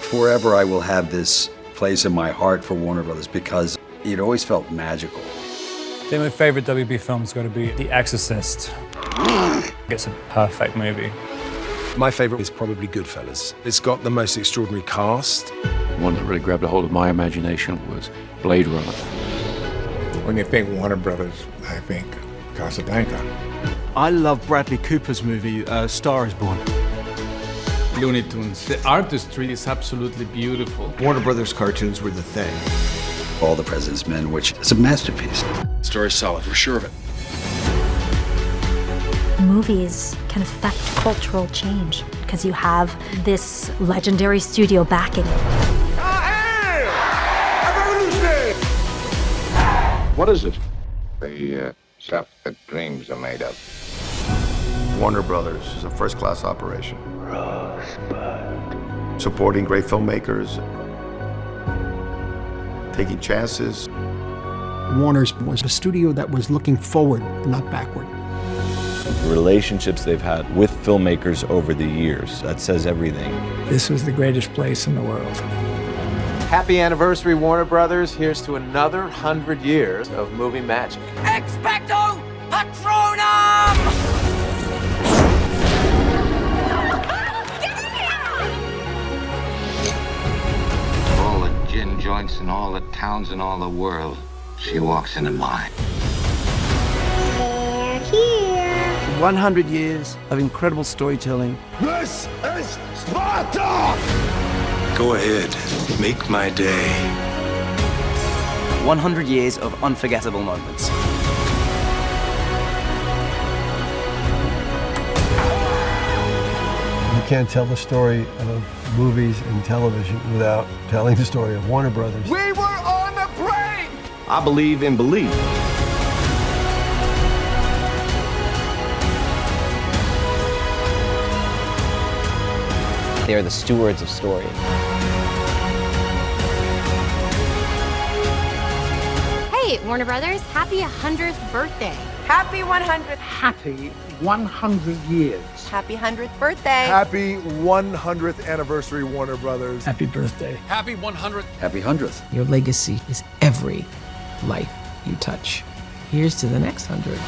Forever I will have this place in my heart for Warner Brothers because it always felt magical. I think my favorite WB film's got to be The Exorcist. It's a perfect movie. My favorite is probably Goodfellas. It's got the most extraordinary cast. One that really grabbed a hold of my imagination was Blade Runner. When you think Warner Brothers, I think Casablanca. I love Bradley Cooper's movie, Star is Born. Looney Tunes. The artistry is absolutely beautiful. Warner Brothers cartoons were the thing. All the President's Men, which is a masterpiece. Story's solid, we're sure of it. Movies can affect cultural change because you have this legendary studio backing it. What is it? The stuff that dreams are made of. Warner Brothers is a first-class operation. Rosebud. Supporting great filmmakers, taking chances. Warner's was a studio that was looking forward, not backward. The relationships they've had with filmmakers over the years, that says everything. This was the greatest place in the world. Happy anniversary, Warner Brothers. Here's to another 100 years of movie magic. Expecto Patronum! All the gin joints in all the towns in all the world, she walks into mine. They're here. 100 years of incredible storytelling. This is Sparta! Go ahead, make my day. 100 years of unforgettable moments. You can't tell the story of movies and television without telling the story of Warner Brothers. We were on the brink! I believe in belief. They are the stewards of story. Hey, Warner Brothers, happy 100th birthday. Happy 100th. Happy 100 years. Happy 100th birthday. Happy 100th anniversary, Warner Brothers. Happy birthday. Happy 100th. Happy 100th. Your legacy is every life you touch. Here's to the next 100.